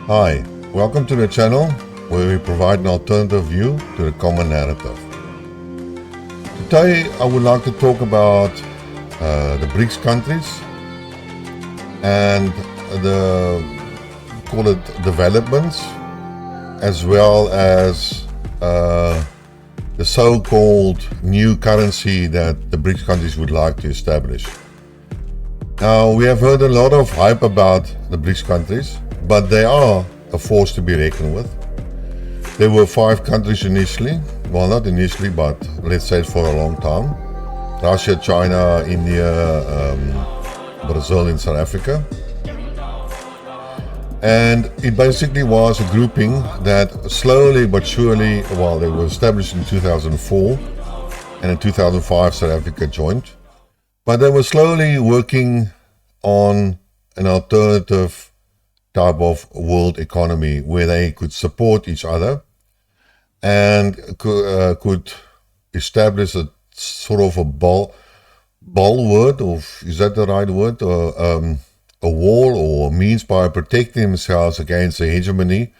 Hi, welcome to the channel where we provide an alternative view to the common narrative. Today I would like to talk about the BRICS countries and the, call it, developments, as well as the so-called new currency that the BRICS countries would like to establish. Now, we have heard a lot of hype about the BRICS countries, but they are a force to be reckoned with. There were 5 countries initially, well, not initially, but let's say for a long time: Russia, China, India, Brazil and South Africa. And it basically was a grouping that slowly but surely, well, they were established in 2004, and in 2005 South Africa joined, but they were slowly working on an alternative type of world economy where they could support each other and could establish a sort of a bulwark, or is that the right word, or a wall or means by protecting themselves against the hegemony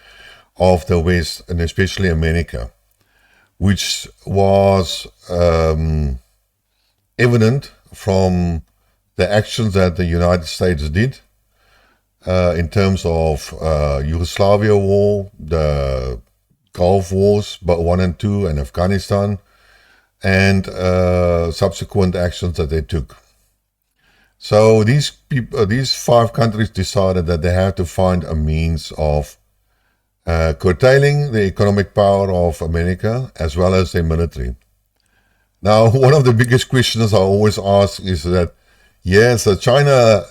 of the West, and especially America, which was evident from the actions that the United States did in terms of Yugoslavia war, the Gulf Wars, but 1 and 2, and Afghanistan, and subsequent actions that they took. So these 5 countries decided that they had to find a means of curtailing the economic power of America as well as their military. Now, one of the biggest questions I always ask is that, yes, China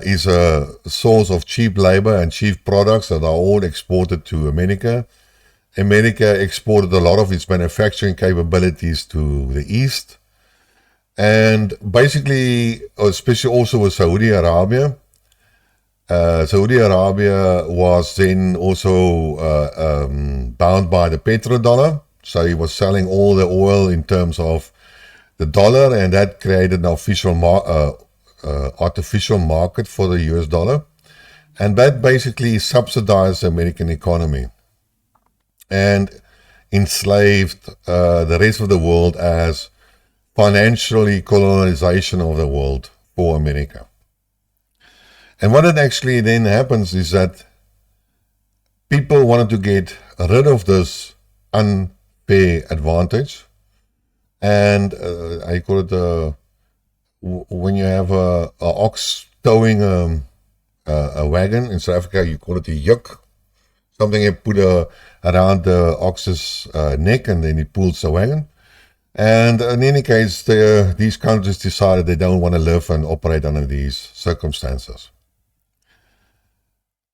is a source of cheap labor and cheap products that are all exported to America. America exported a lot of its manufacturing capabilities to the East. And basically, especially also with Saudi Arabia. Saudi Arabia was then also bound by the petrodollar. So he was selling all the oil in terms of the dollar, and that created an artificial market for the US dollar. And that basically subsidized the American economy and enslaved the rest of the world as financially colonization of the world for America. And what it actually then happens is that people wanted to get rid of this unfair advantage. And I call it when you have a ox towing a wagon in South Africa, you call it a yoke. Something you put around the ox's neck, and then it pulls the wagon. And in any case, these countries decided they don't want to live and operate under these circumstances.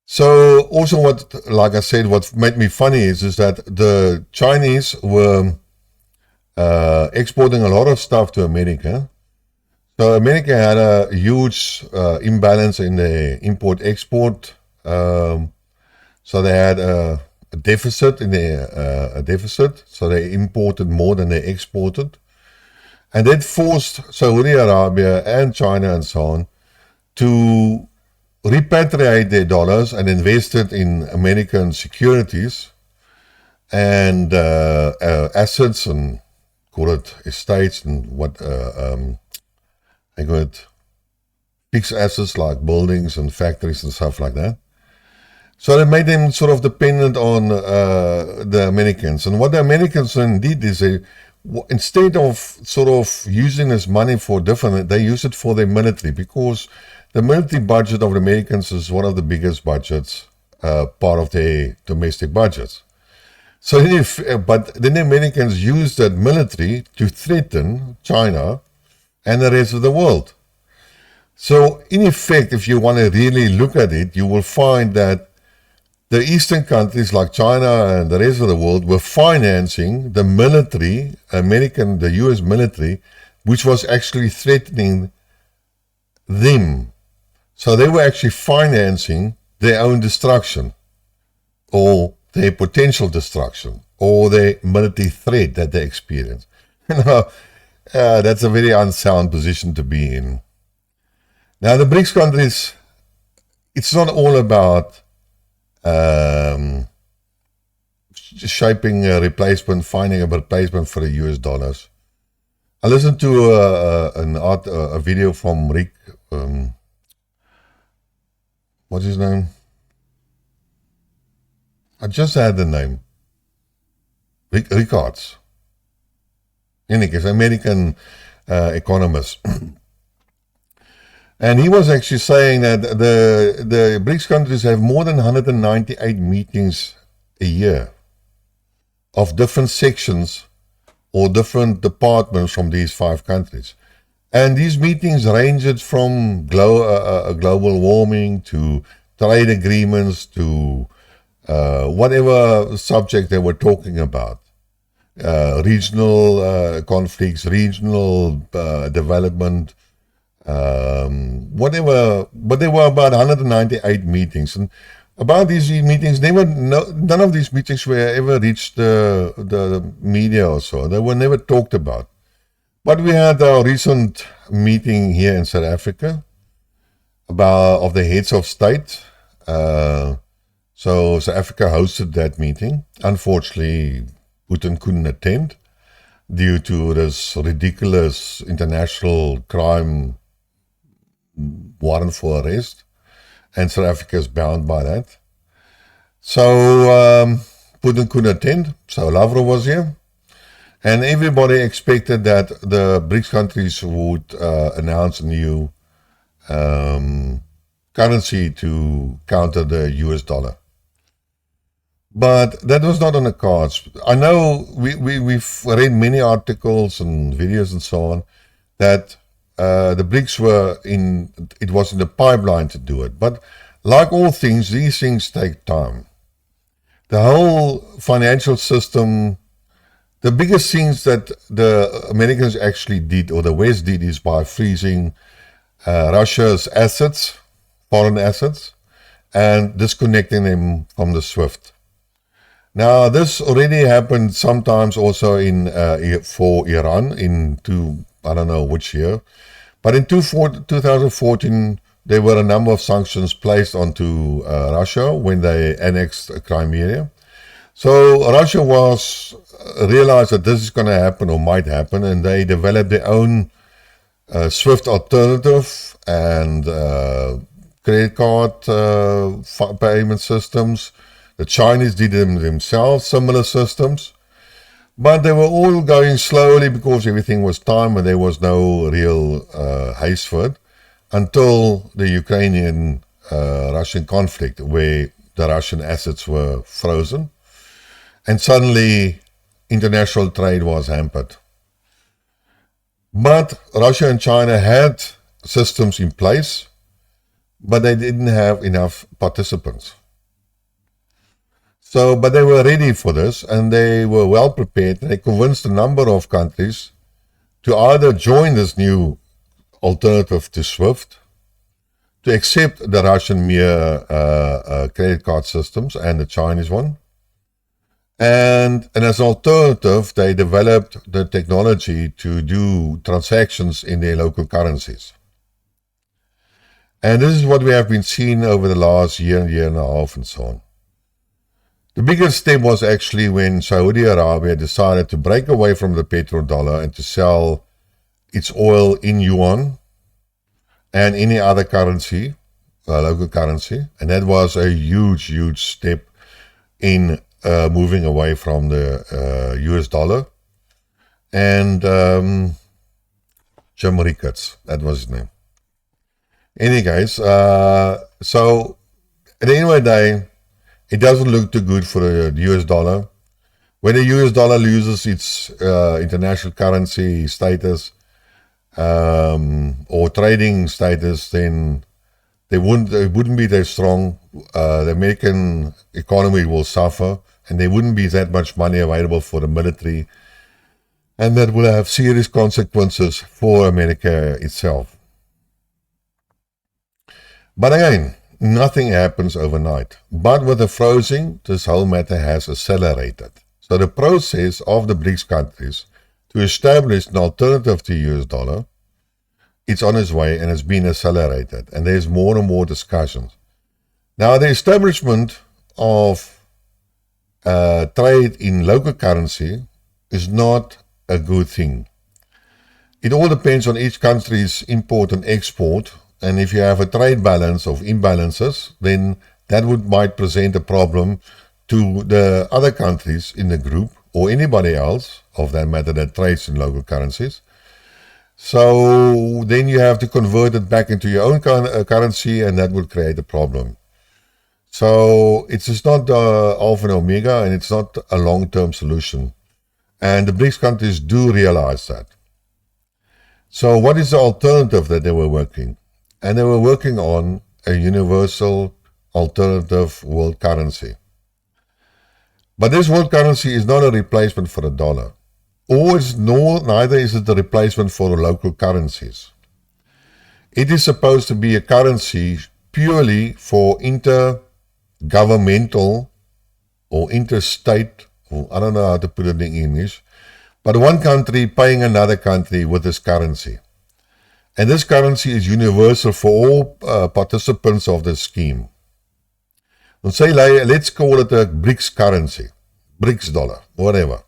So also like I said, what made me funny is that the Chinese were exporting a lot of stuff to America. So America had a huge imbalance in the import-export. So they had a deficit in their so they imported more than they exported, and that forced Saudi Arabia and China and so on to repatriate their dollars and invest it in American securities and assets, and call it estates, and what I call it fixed assets like buildings and factories and stuff like that. So it made them sort of dependent on the Americans. And what the Americans then did is instead of sort of using this money for different, they use it for their military, because the military budget of the Americans is one of the biggest budgets, part of their domestic budgets. So but then the Americans used that military to threaten China and the rest of the world. So in effect, if you want to really look at it, you will find that the Eastern countries like China and the rest of the world were financing the military, the US military, which was actually threatening them. So they were actually financing their own destruction, or their potential destruction, or their military threat that they experience. That's a very unsound position to be in. Now, the BRICS countries, it's not all about um, shaping a replacement, finding a replacement for the US dollars. I listened to a video from Rick, what's his name? I just had the name. Rickards. In any case, American economist. And he was actually saying that the BRICS countries have more than 198 meetings a year of different sections or different departments from these 5 countries. And these meetings ranged from global warming to trade agreements to whatever subject they were talking about. Regional conflicts, regional development, whatever. But there were about 198 meetings. And about these meetings, none of these meetings were ever reached the media or so. They were never talked about. But we had our recent meeting here in South Africa of the heads of state. So South Africa hosted that meeting. Unfortunately, Putin couldn't attend due to this ridiculous international crime warrant for arrest. And South Africa is bound by that. So Putin couldn't attend, so Lavrov was here. And everybody expected that the BRICS countries would announce a new currency to counter the US dollar. But that was not on the cards. I know we've read many articles and videos and so on that the BRICS it was in the pipeline to do it. But like all things, these things take time. The whole financial system, the biggest things that the Americans actually did, or the West did, is by freezing Russia's assets, foreign assets, and disconnecting them from the SWIFT. Now, this already happened sometimes also for Iran I don't know which year, but in 2014, there were a number of sanctions placed onto Russia when they annexed Crimea. So Russia realized that this is going to happen or might happen, and they developed their own SWIFT alternative and credit card payment systems. The Chinese did them themselves, similar systems. But they were all going slowly because everything was time and there was no real haste for it until the Ukrainian-Russian conflict, where the Russian assets were frozen. And suddenly, international trade was hampered. But Russia and China had systems in place, but they didn't have enough participants. But they were ready for this, and they were well prepared. They convinced a number of countries to either join this new alternative to SWIFT, to accept the Russian credit card systems and the Chinese one. And as an alternative, they developed the technology to do transactions in their local currencies. And this is what we have been seeing over the last year and a half and so on. The biggest step was actually when Saudi Arabia decided to break away from the petrodollar and to sell its oil in yuan and any other currency, local currency. And that was a huge step in moving away from the US dollar. And Jim Rickards, that was his name. Any case, so at the end of the day, it doesn't look too good for the US dollar. When the US dollar loses its international currency status or trading status, then it wouldn't be that strong. The American economy will suffer, and there wouldn't be that much money available for the military, and that will have serious consequences for America itself. But again, nothing happens overnight. But with the freezing, this whole matter has accelerated. So the process of the BRICS countries to establish an alternative to US dollar, it's on its way and it's been accelerated. And there's more and more discussions. Now, the establishment of trade in local currency is not a good thing. It all depends on each country's import and export, and if you have a trade balance of imbalances, then that might present a problem to the other countries in the group or anybody else of that matter that trades in local currencies. So then you have to convert it back into your own currency, and that would create a problem. So it's just not alpha and omega, and it's not a long-term solution. And the BRICS countries do realize that. So what is the alternative that they were working? And they were working on a universal alternative world currency. But this world currency is not a replacement for the dollar. Neither is it a replacement for local currencies. It is supposed to be a currency purely for intergovernmental or interstate, or I don't know how to put it in English, but one country paying another country with this currency. And this currency is universal for all participants of the scheme. Let's call it a BRICS currency, BRICS dollar, whatever.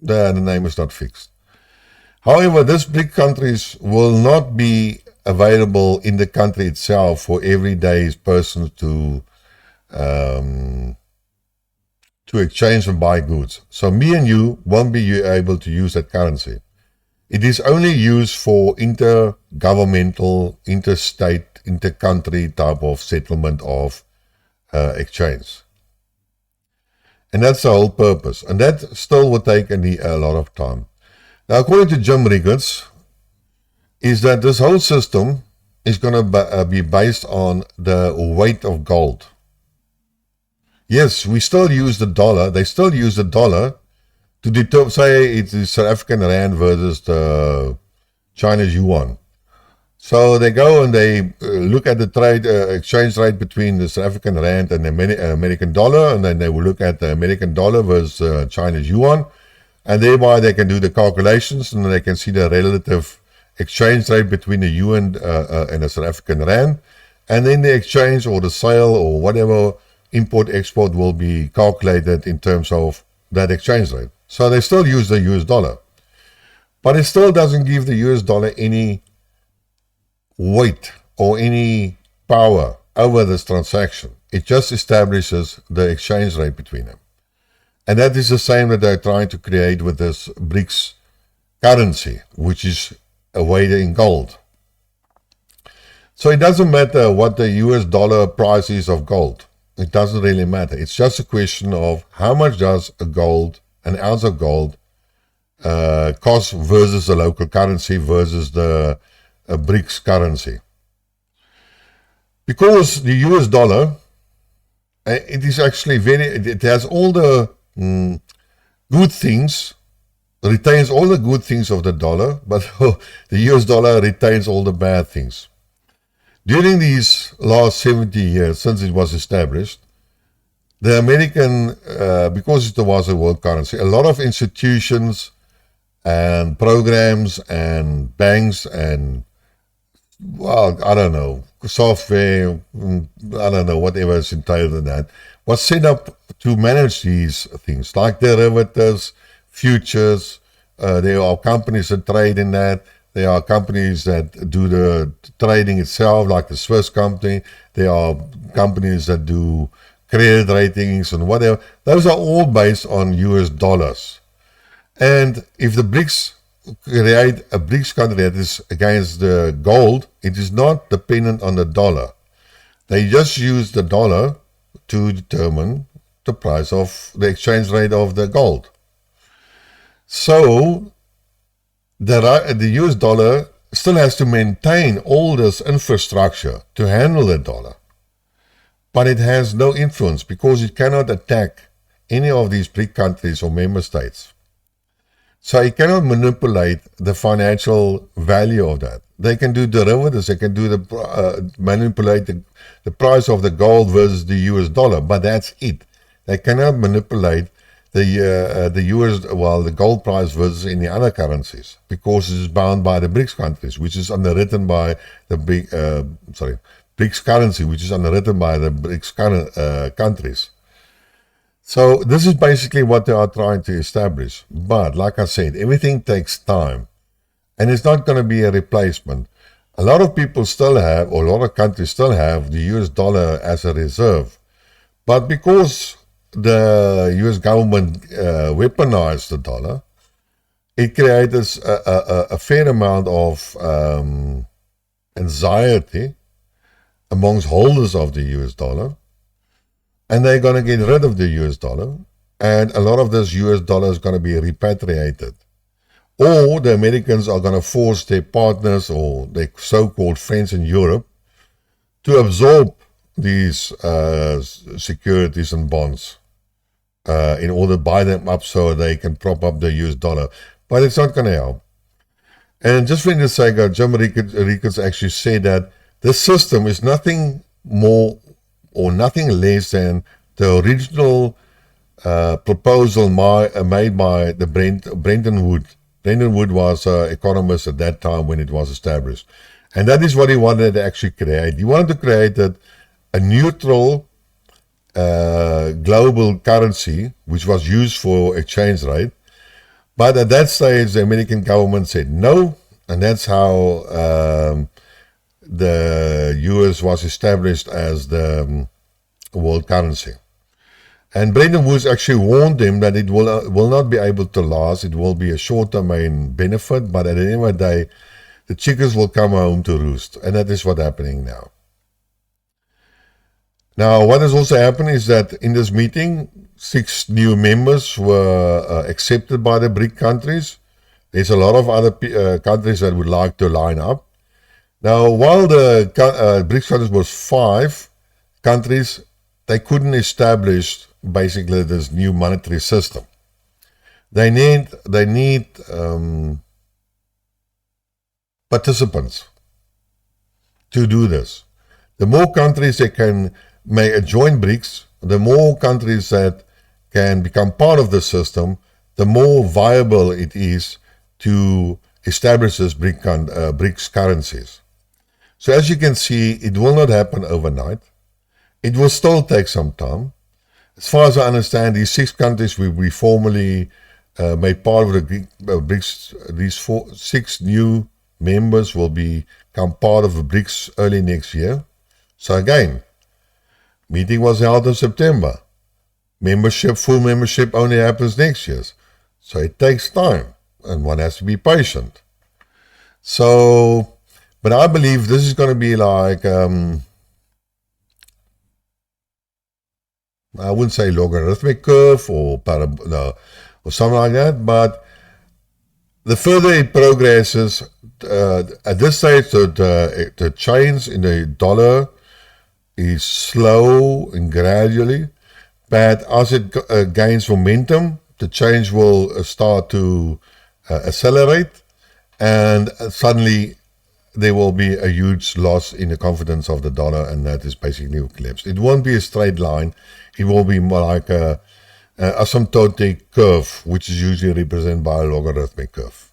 The name is not fixed. However, these BRIC countries will not be available in the country itself for everyday persons to exchange and buy goods. So me and you won't be able to use that currency. It is only used for intergovernmental, interstate, intercountry type of settlement of exchange. And that's the whole purpose. And that still will take a lot of time. Now, according to Jim Ricketts, is that this whole system is going to be based on the weight of gold. Yes, we still use the dollar. They still use the dollar to determine, say, it's the South African rand versus the Chinese yuan. So they go and they look at the trade exchange rate between the South African rand and the American dollar, and then they will look at the American dollar versus Chinese yuan, and thereby they can do the calculations and they can see the relative exchange rate between the yuan and the South African rand, and then the exchange or the sale or whatever import-export will be calculated in terms of that exchange rate. So they still use the US dollar. But it still doesn't give the US dollar any weight or any power over this transaction. It just establishes the exchange rate between them. And that is the same that they're trying to create with this BRICS currency, which is weighted in gold. So it doesn't matter what the US dollar price is of gold. It doesn't really matter. It's just a question of how much does an ounce of gold cost versus the local currency versus the BRICS currency. Because the US dollar, it is actually it has all the good things, retains all the good things of the dollar, but the US dollar retains all the bad things. During these last 70 years, since it was established, the American, because it was a world currency, a lot of institutions and programs and banks and, well, I don't know, software, I don't know, whatever is entailed in that, was set up to manage these things, like derivatives, futures. There are companies that trade in that. There are companies that do the trading itself, like the Swiss company. There are companies that do credit ratings and whatever. Those are all based on US dollars. And if the BRICS create a BRICS country that is against the gold, it is not dependent on the dollar. They just use the dollar to determine the price of the exchange rate of the gold. So the US dollar still has to maintain all this infrastructure to handle the dollar. But it has no influence because it cannot attack any of these BRIC countries or member states. So it cannot manipulate the financial value of that. They can do derivatives, they can do manipulate the price of the gold versus the US dollar, but that's it. They cannot manipulate the gold price versus any other currencies because it is bound by the BRICS countries, which is underwritten by the BRICS currency, which is underwritten by the BRICS countries. So this is basically what they are trying to establish. But like I said, everything takes time. And it's not going to be a replacement. A lot of people still have, or a lot of countries still have, the US dollar as a reserve. But because the US government weaponized the dollar, it created a fair amount of anxiety amongst holders of the US dollar. And they're going to get rid of the US dollar. And a lot of this US dollar is going to be repatriated. Or the Americans are going to force their partners or their so-called friends in Europe to absorb these securities and bonds in order to buy them up so they can prop up the US dollar. But it's not going to help. And just for the sake of Jim Ricketts actually said that this system is nothing more or nothing less than the original proposal made by the Brendan Wood. Brendan Wood was an economist at that time when it was established. And that is what he wanted to actually create. He wanted to create a neutral global currency, which was used for exchange rate. But at that stage, the American government said no, and that's how the US was established as the world currency. And Brendan Woods actually warned them that it will not be able to last. It will be a short-term benefit, but at the end of the day, the chickens will come home to roost. And that is what's happening now. Now, what has also happened is that in this meeting, 6 new members were accepted by the BRIC countries. There's a lot of other countries that would like to line up. Now, while the BRICS countries was 5 countries, they couldn't establish basically this new monetary system. They need participants to do this. The more countries that can join BRICS, the more countries that can become part of the system, the more viable it is to establish this BRICS currencies. So as you can see, it will not happen overnight. It will still take some time. As far as I understand, these 6 countries will be formally made part of the BRICS. These 6 new members will become part of the BRICS early next year. So again, meeting was held in September. Full membership only happens next year. So it takes time, and one has to be patient. So, but I believe this is going to be like, I wouldn't say logarithmic curve or something like that, but the further it progresses, at this stage, the change in the dollar is slow and gradually, but as it gains momentum, the change will start to accelerate, and suddenly there will be a huge loss in the confidence of the dollar, and that is basically a collapse. It won't be a straight line. It will be more like a asymptotic curve, which is usually represented by a logarithmic curve.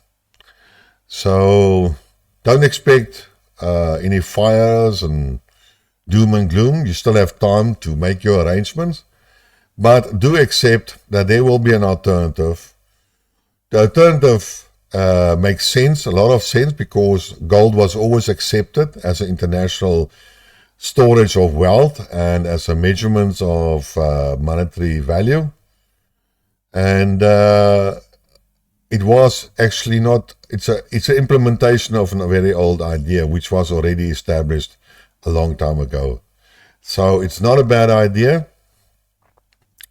So don't expect any fires and doom and gloom. You still have time to make your arrangements, but do accept that there will be an alternative. The alternative makes sense, a lot of sense, because gold was always accepted as an international storage of wealth and as a measurement of monetary value. And it was actually not, it's an implementation of a very old idea which was already established a long time ago. So it's not a bad idea.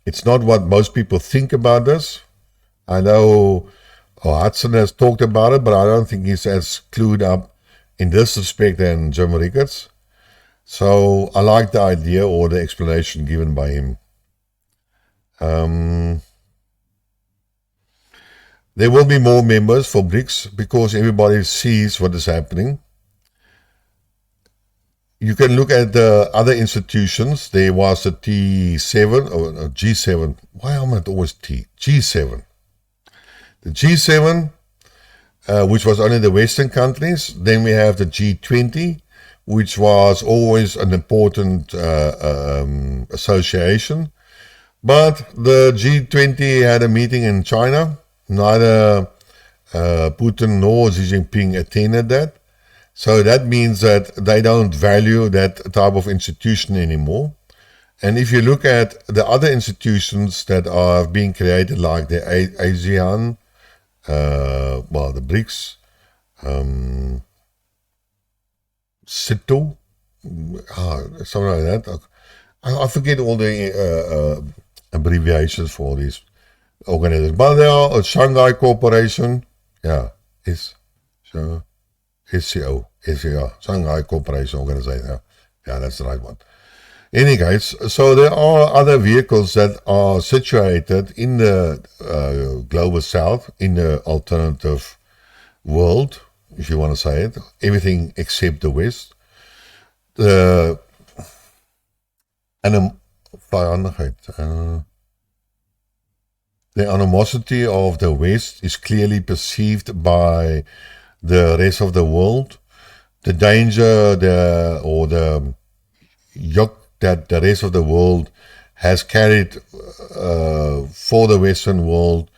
It's not what most people think about this. I know Hudson has talked about it, but I don't think he's as clued up in this respect than Jim Ricketts. So I like the idea or the explanation given by him. There will be more members for BRICS because everybody sees what is happening. You can look at the other institutions. There was the T7 or G7. Why am I always T? G7. The G7, which was only the Western countries. Then we have the G20, which was always an important association. But the G20 had a meeting in China. Neither Putin nor Xi Jinping attended that. So that means that they don't value that type of institution anymore. And if you look at the other institutions that are being created, like the ASEAN, the BRICS, SITO, something like that. I forget all the abbreviations for these organizations. But there are a Shanghai Corporation, SCO, Shanghai Corporation Organization. Yeah, that's the right one. Any case, so there are other vehicles that are situated in the global south, in the alternative world, if you want to say it, everything except the West. The animosity of the West is clearly perceived by the rest of the world. The danger, the yoke that the rest of the world has carried for the Western world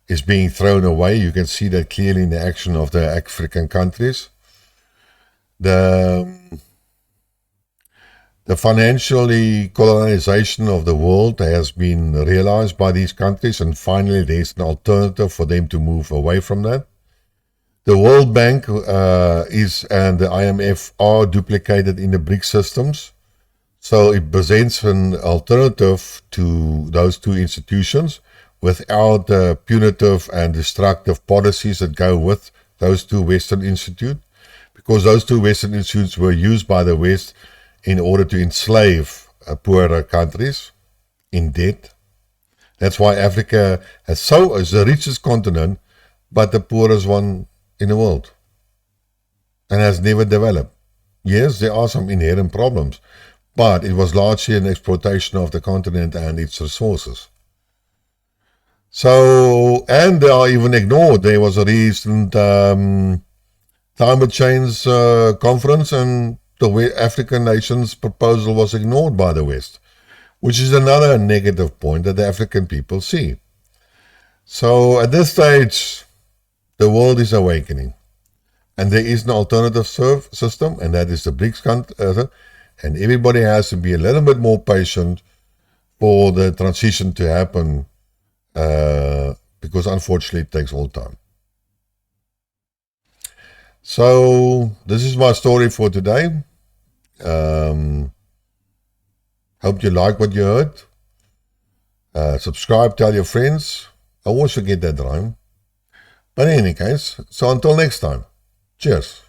is being thrown away. You can see that clearly in the action of the African countries. The financially colonization of the world has been realized by these countries, and finally there's an alternative for them to move away from that. The World Bank and the IMF are duplicated in the BRICS systems. So it presents an alternative to those two institutions without the punitive and destructive policies that go with those two Western institutes, because those two Western institutes were used by the West in order to enslave poorer countries in debt. That's why Africa is the richest continent, but the poorest one in the world, and has never developed. Yes, there are some inherent problems, but it was largely an exploitation of the continent and its resources. So, and they are even ignored. There was a recent climate change conference, and the African nations' proposal was ignored by the West, which is another negative point that the African people see. So at this stage, the world is awakening, and there is an alternative system, and that is the BRICS, and everybody has to be a little bit more patient for the transition to happen, because unfortunately it takes all time. So this is my story for today. Hope you like what you heard. Subscribe, tell your friends. I always forget that rhyme. But in any case, so until next time, cheers.